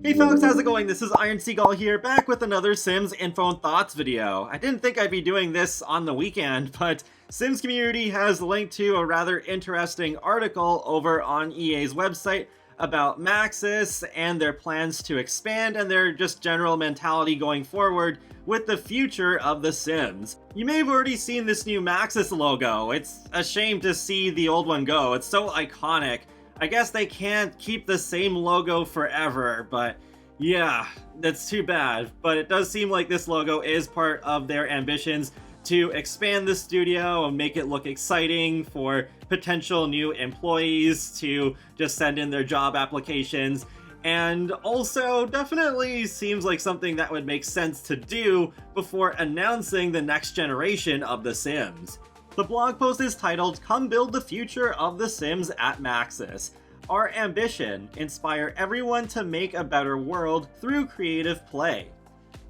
Hey folks, how's it going? This is Iron Seagull here, back with another Sims Info and Thoughts video. I didn't think I'd be doing this on the weekend, but Sims Community has linked to a rather interesting article over on EA's website about Maxis and their plans to expand and their just general mentality going forward with the future of The Sims. You may have already seen this new Maxis logo. It's a shame to see the old one go. It's so iconic. I guess they can't keep the same logo forever, but yeah, that's too bad. But it does seem like this logo is part of their ambitions to expand the studio and make it look exciting for potential new employees to just send in their job applications. And also definitely seems like something that would make sense to do before announcing the next generation of The Sims. The blog post is titled, "Come Build the Future of The Sims at Maxis. Our ambition, inspire everyone to make a better world through creative play."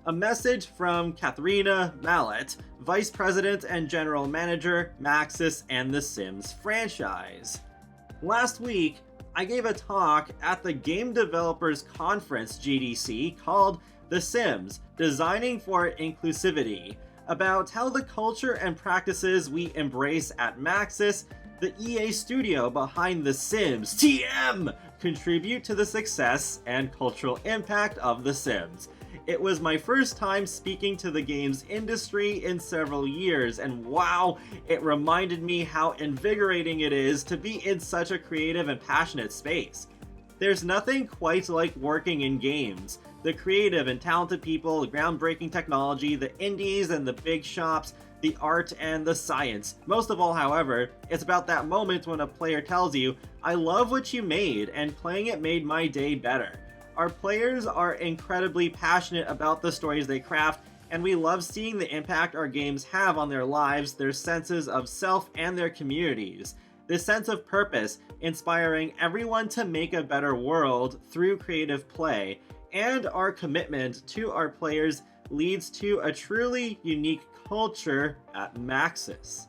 A message from Katharina Mallet, Vice President and General Manager, Maxis and The Sims franchise. Last week, I gave a talk at the Game Developers Conference GDC called The Sims, Designing for Inclusivity, about how the culture and practices we embrace at Maxis, the EA studio behind The Sims, TM, contribute to the success and cultural impact of The Sims. It was my first time speaking to the games industry in several years, and wow, it reminded me how invigorating it is to be in such a creative and passionate space. There's nothing quite like working in games. The creative and talented people, the groundbreaking technology, the indies and the big shops, the art and the science. Most of all, however, it's about that moment when a player tells you, "I love what you made, and playing it made my day better." Our players are incredibly passionate about the stories they craft, and we love seeing the impact our games have on their lives, their senses of self, and their communities. This sense of purpose, inspiring everyone to make a better world through creative play, and our commitment to our players leads to a truly unique culture at Maxis.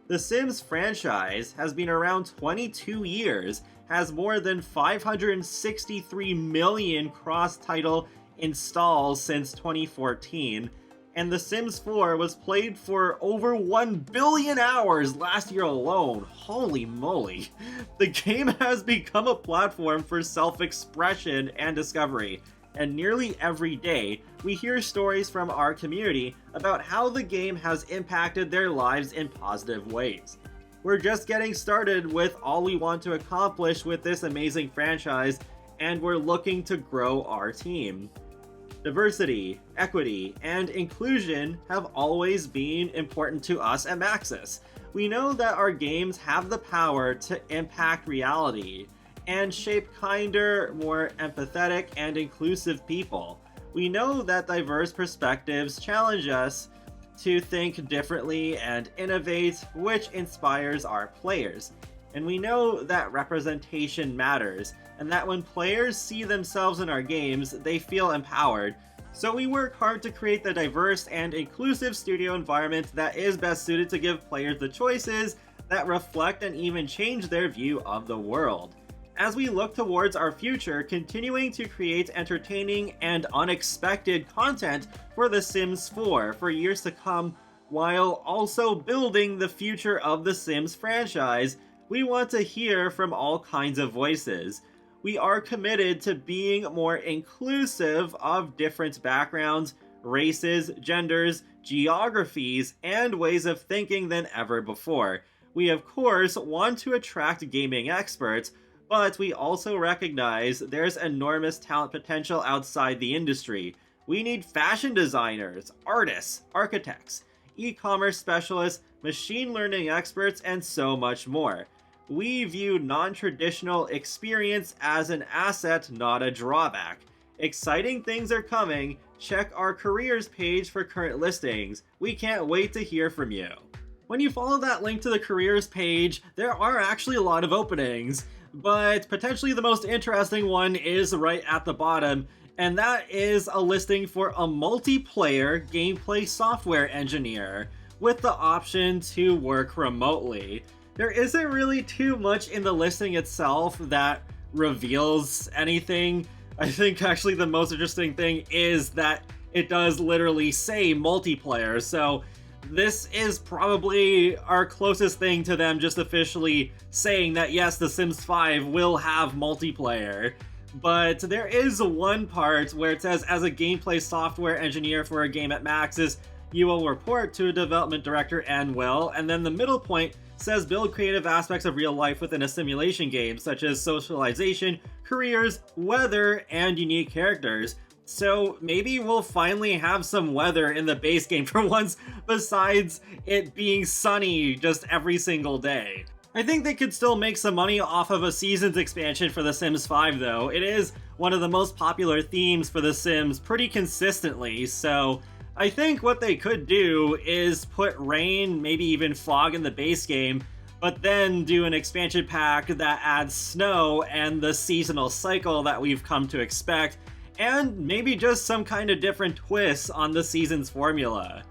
The Sims franchise has been around 22 years, has more than 563 million cross-title installs since 2014, and The Sims 4 was played for over 1 billion hours last year alone. Holy moly. The game has become a platform for self-expression and discovery, and nearly every day, we hear stories from our community about how the game has impacted their lives in positive ways. We're just getting started with all we want to accomplish with this amazing franchise, and we're looking to grow our team. Diversity, equity, and inclusion have always been important to us at Maxis. We know that our games have the power to impact reality and shape kinder, more empathetic, and inclusive people. We know that diverse perspectives challenge us to think differently and innovate, which inspires our players. And we know that representation matters, and that when players see themselves in our games, they feel empowered. So we work hard to create the diverse and inclusive studio environment that is best suited to give players the choices that reflect and even change their view of the world. As we look towards our future, continuing to create entertaining and unexpected content for The Sims 4 for years to come, while also building the future of The Sims franchise, we want to hear from all kinds of voices. We are committed to being more inclusive of different backgrounds, races, genders, geographies, and ways of thinking than ever before. We of course want to attract gaming experts, but we also recognize there's enormous talent potential outside the industry. We need fashion designers, artists, architects, e-commerce specialists, machine learning experts, and so much more. We view non-traditional experience as an asset, not a drawback. Exciting things are coming. Check our careers page for current listings. We can't wait to hear from you. When you follow that link to the careers page, there are actually a lot of openings, but potentially the most interesting one is right at the bottom, and that is a listing for a multiplayer gameplay software engineer with the option to work remotely. There isn't really too much in the listing itself that reveals anything I think actually the most interesting thing is that it does literally say multiplayer, so this is probably our closest thing to them just officially saying that yes, The Sims 5 will have multiplayer. But there is one part where it says, as a gameplay software engineer for a game at Maxis, you will report to a development director and will, and then the middle point says build creative aspects of real life within a simulation game, such as socialization, careers, weather, and unique characters. So maybe we'll finally have some weather in the base game for once, besides it being sunny just every single day. I think they could still make some money off of a Seasons expansion for The Sims 5 though. It is one of the most popular themes for The Sims pretty consistently, so I think what they could do is put rain, maybe even fog in the base game, but then do an expansion pack that adds snow and the seasonal cycle that we've come to expect, and maybe just some kind of different twist on the season's formula.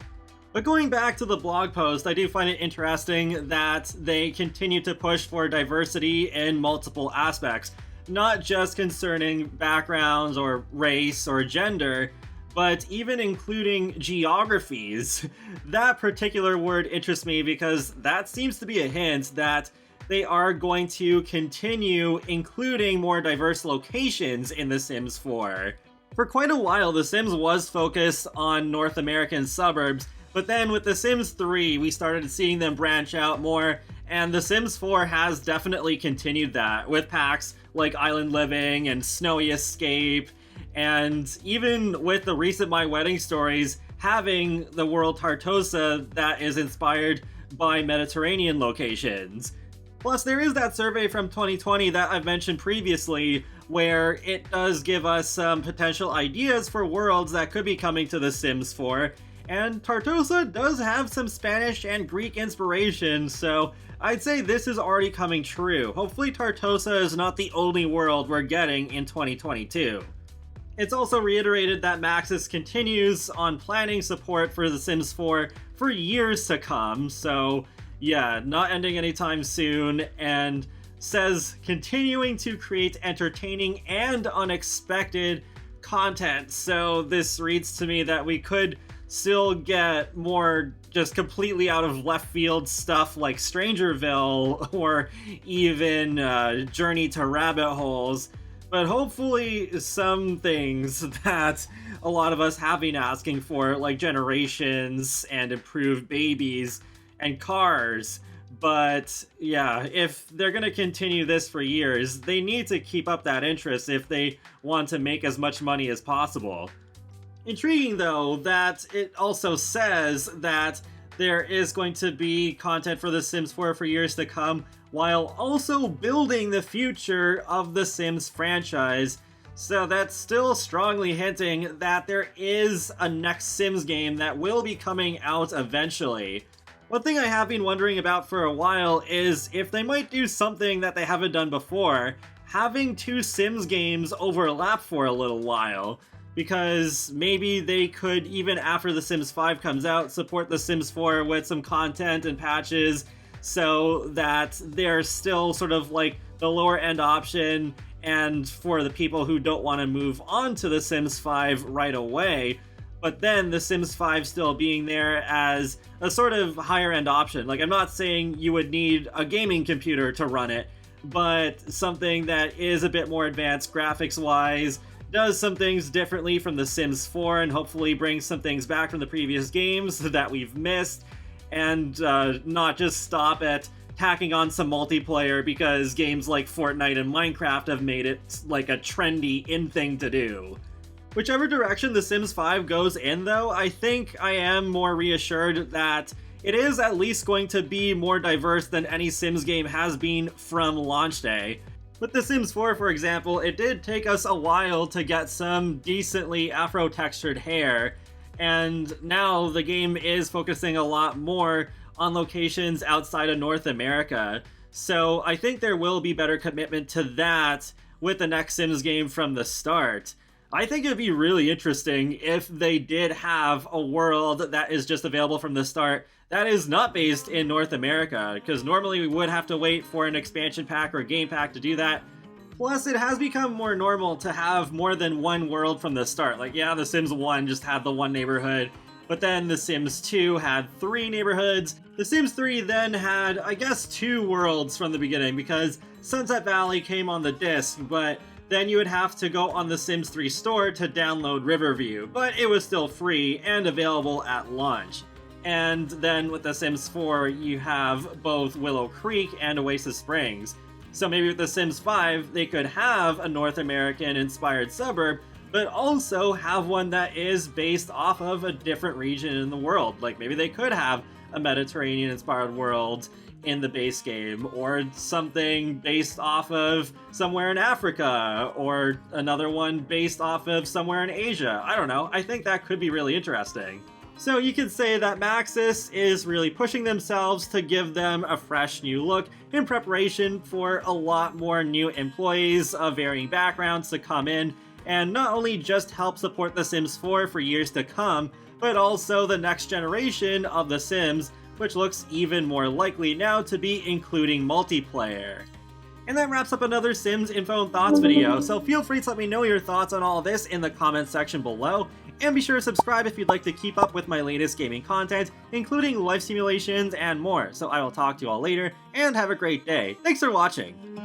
But going back to the blog post, I do find it interesting that they continue to push for diversity in multiple aspects, not just concerning backgrounds or race or gender, but even including geographies. That particular word interests me because that seems to be a hint that they are going to continue including more diverse locations in The Sims 4. For quite a while, The Sims was focused on North American suburbs, but then with The Sims 3, we started seeing them branch out more, and The Sims 4 has definitely continued that, with packs like Island Living and Snowy Escape, and even with the recent My Wedding Stories, having the world Tartosa that is inspired by Mediterranean locations. Plus, there is that survey from 2020 that I've mentioned previously, where it does give us some potential ideas for worlds that could be coming to The Sims 4, and Tartosa does have some Spanish and Greek inspiration, so I'd say this is already coming true. Hopefully Tartosa is not the only world we're getting in 2022. It's also reiterated that Maxis continues on planning support for The Sims 4 for years to come, so yeah, not ending anytime soon, and says continuing to create entertaining and unexpected content. So this reads to me that we could still get more just completely out of left field stuff like Strangerville or even Journey to Rabbit Holes, but hopefully some things that a lot of us have been asking for, like Generations and Improved Babies and Cars. But yeah, if they're going to continue this for years, they need to keep up that interest if they want to make as much money as possible. Intriguing though that it also says that there is going to be content for The Sims 4 for years to come, while also building the future of the Sims franchise. So that's still strongly hinting that there is a next Sims game that will be coming out eventually. One thing I have been wondering about for a while is if they might do something that they haven't done before, having two Sims games overlap for a little while. Because maybe they could, even after The Sims 5 comes out, support The Sims 4 with some content and patches so that they're still sort of like the lower end option, and for the people who don't want to move on to The Sims 5 right away, but then The Sims 5 still being there as a sort of higher end option. Like, I'm not saying you would need a gaming computer to run it, but something that is a bit more advanced graphics wise, does some things differently from The Sims 4, and hopefully brings some things back from the previous games that we've missed, and not just stop at tacking on some multiplayer because games like Fortnite and Minecraft have made it like a trendy in thing to do. Whichever direction The Sims 5 goes in though, I think I am more reassured that it is at least going to be more diverse than any Sims game has been from launch day. With The Sims 4, for example, it did take us a while to get some decently Afro-textured hair, and now the game is focusing a lot more on locations outside of North America. So I think there will be better commitment to that with the next Sims game from the start. I think it'd be really interesting if they did have a world that is just available from the start that is not based in North America, because normally we would have to wait for an expansion pack or a game pack to do that. Plus, it has become more normal to have more than one world from the start. Like, yeah, The Sims 1 just had the one neighborhood, but then The Sims 2 had 3 neighborhoods. The Sims 3 then had, I guess, 2 worlds from the beginning, because Sunset Valley came on the disc, but then you would have to go on the Sims 3 store to download Riverview, but it was still free and available at launch. And then with The Sims 4, you have both Willow Creek and Oasis Springs. So maybe with The Sims 5, they could have a North American-inspired suburb, but also have one that is based off of a different region in the world. Like, maybe they could have a Mediterranean-inspired world in the base game, or something based off of somewhere in Africa, or another one based off of somewhere in Asia. I don't know. I think that could be really interesting. So you could say that Maxis is really pushing themselves to give them a fresh new look in preparation for a lot more new employees of varying backgrounds to come in and not only just help support The Sims 4 for years to come, but also the next generation of The Sims, which looks even more likely now to be including multiplayer. And that wraps up another Sims Info and Thoughts video, so feel free to let me know your thoughts on all this in the comments section below, and be sure to subscribe if you'd like to keep up with my latest gaming content, including life simulations and more. So I will talk to you all later, and have a great day. Thanks for watching!